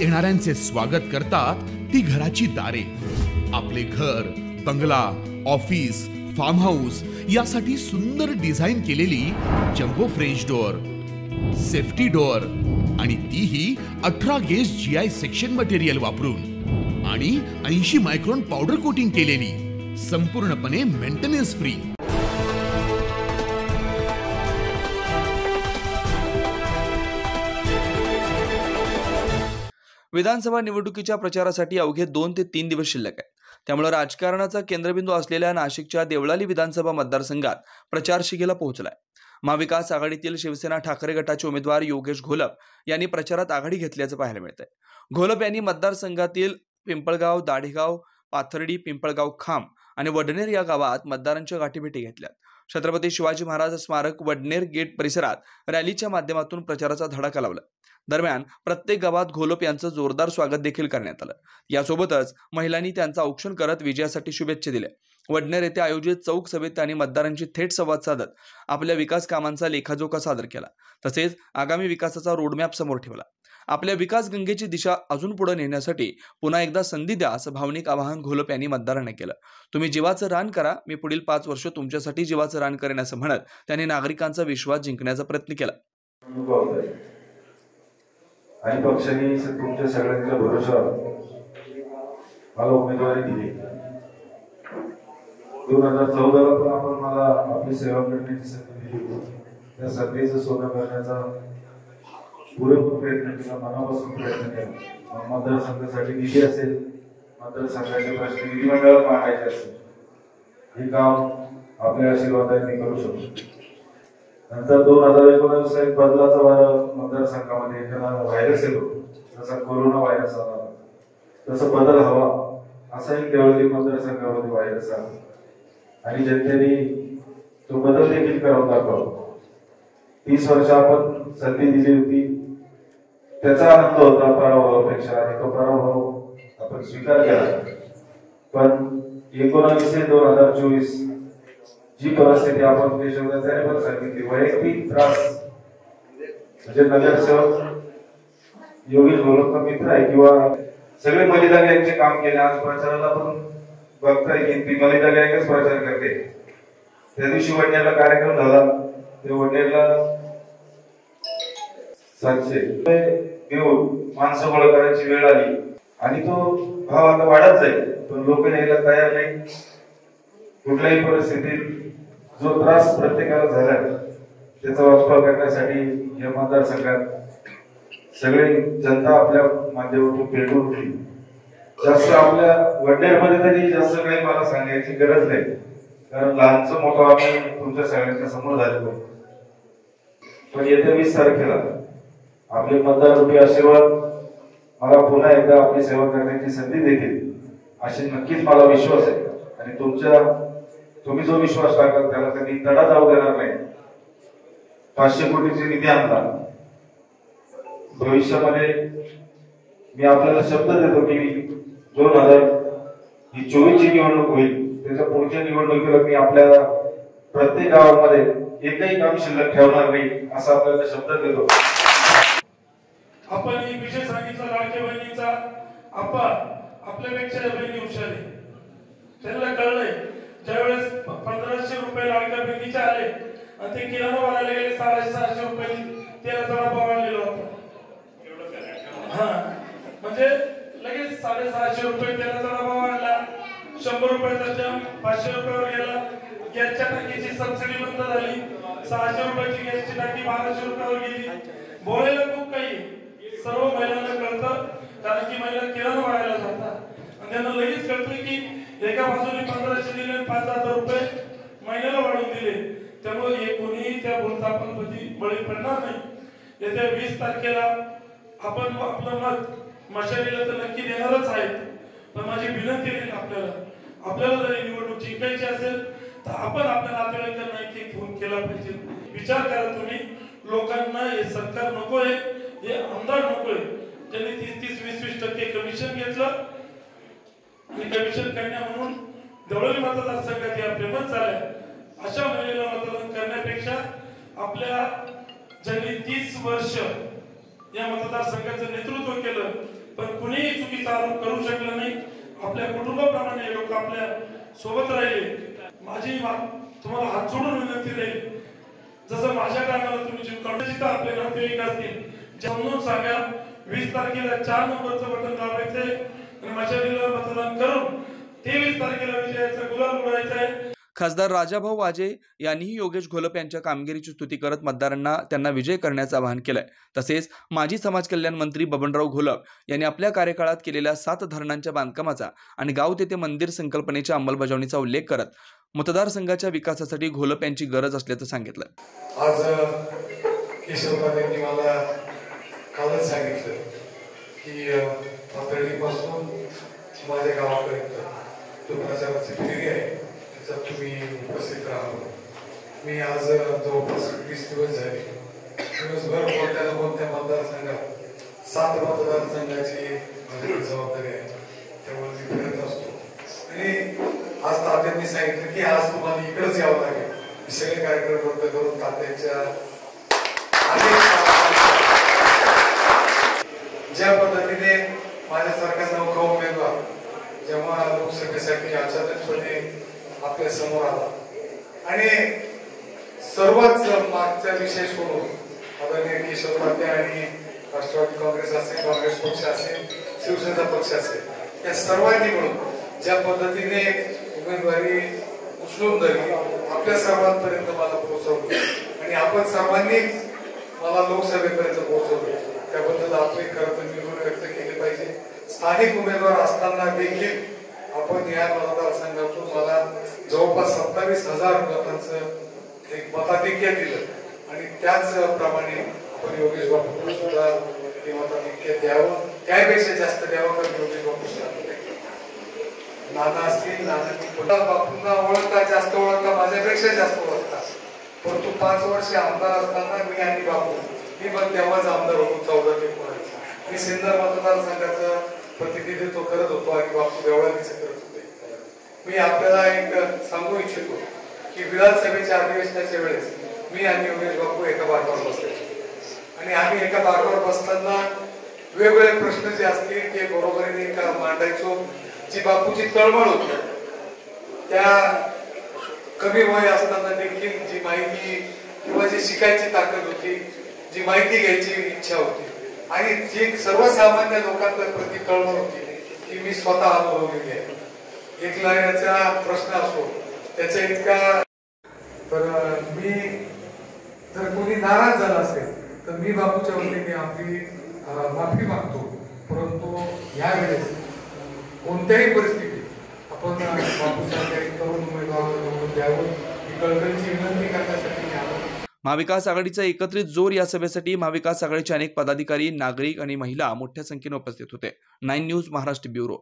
येणाऱ्यांचे स्वागत करतात ती घराची दारे. आपले घर, बंगला, ऑफिस, फार्म हाऊस यासाठी सुंदर डिझाईन केलेली jumbo French door, safety door आणि तीही 18 गेज GI सेक्शन मटेरियल वापरून आणि 80 मायक्रॉन पावडर कोटिंग केलेली, संपूर्णपणे मेंटेनन्स फ्री. विधानसभा निवडणुकीच्या प्रचारासाठी अवघे 2 ते 3 दिवस शिल्लक आहेत. त्यामुळे राजकारणाचा केंद्रबिंदू असलेल्या नाशिकच्या देवळाली विधानसभा मतदारसंघात प्रचार शिगेला पोहोचलाय. महाविकास आघाडीतील शिवसेना ठाकरे गटाचे उमेदवार योगेश घोलप यांनी प्रचारात आघाडी घेतल्याचं पाहायला मिळतंय. घोलप यांनी मतदारसंघातील पिंपळगाव, दाढेगाव, पाथर्डी, पिंपळगाव खांब आणि वडनेर या गावात मतदारांच्या गाठीभेटी घेतल्या. छत्रपती शिवाजी महाराज स्मारक वडनेर गेट परिसरात रॅलीच्या माध्यमातून प्रचाराचा धडाका लावला. दरम्यान प्रत्येक गावात घोलप यांचं जोरदार स्वागत देखील करण्यात आलं. यासोबतच महिलांनी त्यांचं औक्षण करत विजयासाठी शुभेच्छा दिल्या. वडनेर येथे आयोजित चौक सभेत त्यांनी मतदारांशी थेट संवाद साधत आपल्या विकास कामांचा लेखाजोखा सादर केला. तसेच आगामी विकासाचा रोडमॅप समोर ठेवला. आपल्या विकास गंगेची दिशा अजून पुढे नेण्यासाठी पुन्हा एकदा संधी द्या असं भावनिक आवाहन घोलप यांनी मतदारांना केलं. तुम्ही जीवाचं रान करा, मी पुढील 5 वर्ष तुमच्यासाठी जीवाचं रान करेन असं म्हणत त्यांनी नागरिकांचा विश्वास जिंकण्याचा प्रयत्न केला. आणि पक्षाने तुमच्या सगळ्यांच्या भरोशावर मला उमेदवारी दिली. 2014ला पण आपण मला आपली सेवा करण्याची संधी दिली. त्या संधीचं सोनं करण्याचा पुरेपूर प्रयत्न केला, मनापासून प्रयत्न केला. मतदारसंघासाठी निधी असेल, मतदारसंघाचे प्रश्न विधिमंडळात मांडायचे असेल, हे काम आपल्या आशीर्वादाने करू शकतो. नंतर 2019 एक बदलाचा वारा मतदारसंघामध्ये त्याला व्हायरस येतो, जसा कोरोना व्हायरस आला तसा बदल हवा असाही देवळाली मतदारसंघामध्ये व्हायरस आला आणि जनतेने तो बदल देखील करून दाखवला. 30 वर्ष आपण संधी दिली होती, त्याचा आनंद होता पराभवापेक्षा, आणि तो पराभव आपण स्वीकार केला. पण 19/2024 जी परिस्थिती आपण देशामध्ये त्याने पण सांगितली, वैयक्तिक त्रास म्हणजे नगरसेवक योगेश घोलपचा मित्र आहे किंवा सगळे मलिदा गायकचे काम केले. आज प्रचाराला पण बघताय की ती मलिदा गायकच प्रचार करते. त्या दिवशी वडनेरला कार्यक्रम झाला, ते वडनेरला 700 घेऊन माणसं गोळा करायची वेळ आली आणि तो भाव आता वाढत जाईल, पण लोक यायला तयार नाही. कुठल्याही परिस्थितीत जो त्रास प्रत्येकाला झाला त्याचा वाचपाव करण्यासाठी या मतदारसंघात सगळी जनता आपल्या माध्यमातून पेटून उठली. जास्त आपल्या वडनेरमध्ये तरी जास्त काही मला सांगायची गरज नाही, कारण लहानचं मोठं आम्ही तुमच्या सगळ्यांच्या समोर झालेलो. पण येत्या 20 तारखेला आपले मतदार आशीर्वाद मला पुन्हा एकदा आपली सेवा करण्याची संधी देतील अशी नक्कीच मला विश्वास आहे. आणि तुम्ही जो विश्वास टाकाल त्याला कधी तडा जाऊ देणार नाही. 500 कोटीची निधी आणला. भविष्यामध्ये मी आपल्याला शब्द देतो की 2024 ची निवडणूक होईल, त्याच्या पुढच्या निवडणुकीला मी आपल्या प्रत्येक गावामध्ये एकही काम शिल्लक ठेवणार नाही असा आपल्याला शब्द देतो. आपण एक विषय सांगितला लाडक्या बहिणीचा. आपल्यापेक्षा बहिणी हुशार आहे, त्यांना कळलंय. ज्यावेळेस 1500 रुपये लाडक्या बहिणीचे आले आणि ते किराणा वाढायला गेले 650 रुपये, तेलाचा डबा वाढलेला होता. म्हणजे लगेच 650 रुपये तेलाचा डबा वाढला, 100 रुपयाचा जंप 500 रुपयावर गेला. गॅसच्या टाकीची सबसिडी बंद झाली, 600 रुपयाची गॅसची टाकी 1200 रुपयावर गेली. बोलायला खूप काही सर्व महिलांना कळतं, कारण की महिला किराणा वाढायला जातात आणि त्यांना लगेच कळतं की एका बाजूने 1500 दिले, 5000 रुपये महिन्याला वाढवून दिले. त्यामुळे हे कोणीही त्या बोलतापणामध्ये बळी पडणार नाही. येत्या 20 तारखेला आपण आपलं मत मशालीला तर नक्की देणारच आहेत. पण माझी विनंती आहे आपल्याला जर निवडणूक जिंकायची असेल तर आपण आपल्या नातेवाईकांना एक फोन केला पाहिजे. विचार करा तुम्ही, लोकांना हे सरकार नकोय, हे आमदार नकोय. त्यांनी 30-20% कमिशन घेतलं आणि कमिशन करण्या म्हणून देवळाली मतदारसंघात या फेमस झाल्या. अशा महिलेला मतदान करण्यापेक्षा आपल्या ज्यांनी 30 वर्ष या मतदारसंघाचं नेतृत्व केलं आरोप करू शकले नाही. आपल्या कुटुंबाप्रमाणे हे लोक आपल्या सोबत राहिले. माझी तुम्हाला हात जोडून विनंती राहील, जसं माझ्या टायमाला तुम्ही जीव काढून आपले नातेवाईक असतील समजून सांगा. 20 तारखेला 4 नंबरचं बटन दाबायचंय आणि मशालीला मतदान करून 23 तारखेला विजयाचा गुलाल उडवायचा आहे. खासदार राजाभाऊ वाजे यांनीही योगेश घोलप यांच्या कामगिरीची स्तुती करत मतदारांना त्यांना विजय करण्याचं आवाहन केलंय. तसेच माजी समाज कल्याण मंत्री बबनराव घोलप यांनी आपल्या कार्यकाळात केलेल्या 7 धरणांच्या बांधकामाचा आणि गाव तेथे मंदिर संकल्पनेच्या अंमलबजावणीचा उल्लेख करत मतदारसंघाच्या विकासासाठी घोलप यांची गरज असल्याचं सांगितलं. आज केशवरावांनी मला कालच सांगितलं की पातळीपासून माझ्या गावापर्यंत जो प्रचाराची फेरी आहे त्याच्यात तुम्ही उपस्थित राहावं. मी आज जवळपास 20 दिवस झाले दिवसभर कोणत्या मतदारसंघात 7 मतदारसंघाची माझी जबाबदारी आहे, त्यामुळे मी फिरत असतो. आणि आज तात्यांनी सांगितलं की आज तुम्हाला इकडेच यावं लागेल. सगळे कार्यक्रम रद्द करून तात्यांच्या ज्या पद्धतीने माझ्यासारखा नौका उमेदवार जेव्हा लोकसभेसाठी अचानकपणे आपल्या समोर आला आणि सर्वच मागचा विषय सोडून आदरणीय केशव तात्या आणि राष्ट्रवादी काँग्रेस असेल, काँग्रेस पक्ष असेल, शिवसेना पक्ष असेल, या सर्वांनी मिळून ज्या पद्धतीने उमेदवारी उचलून धरली, आपल्या सर्वांपर्यंत मला पोहोचवली आणि आपण सर्वांनीच मला लोकसभेपर्यंत पोहोचवले, त्याबद्दल आपले खरं तर मी व्यक्त केले पाहिजे. स्थानिक उमेदवार असताना देखील आपण या मतदारसंघातून मला जवळपास 27,000 मतांचं एक मताधिक्य दिलं आणि त्याचप्रमाणे आपण योगेश बापूंना सुद्धा हे मताधिक्य द्यावं, त्यापेक्षा जास्त द्यावं, कारण योगेश बापू नाना असतील, नाना बापूंना ओळखता, जास्त ओळखता, माझ्यापेक्षा जास्त ओळखता. परंतु 5 वर्ष आमदार असताना मी आणि बापू मी पण तेव्हाच आमदार होतो 14 ते 15. मी सिन्नर मतदारसंघाचं प्रतिनिधित्व करत होतो आणि बापू देवळालीचं करत होते. मी आपल्याला एक सांगू इच्छितो की विधानसभेच्या अधिवेशनाच्या वेळेस मी आणि योगेश बापू एका बाकावर बसले आणि आम्ही एका बाकावर बसताना वेगवेगळे प्रश्न जे असतील ते बरोबरीने मांडायचो. जी बापूची तळमळ होती, त्या कमी वय असताना देखील जी माहिती किंवा जी शिकायची ताकद होती, जी माहिती घ्यायची इच्छा होती आणि जी सर्वसामान्य लोकांच्या प्रति तळमळ होती ती मी स्वतः अनुभवलेली आहे. एकलव्याचा प्रश्न असो त्याच्या इतका, तर मी जर कोणी नाराज झाला असेल तर मी बापूच्या वतीने आपली माफी मागतो. परंतु यावेळेस कोणत्याही परिस्थितीत आपण बापूसारख्या तरुण उमेदवारांना द्यावं ही कळकळीची विनंती करण्यासाठी आलो. महाविकास आघाडीचा एकत्रित जोर या सभेसाठी महाविकास आघाडीचे अनेक पदाधिकारी, नागरिक आणि महिला मोठ्या संख्येने उपस्थित होते. 9 न्यूज महाराष्ट्र ब्युरो.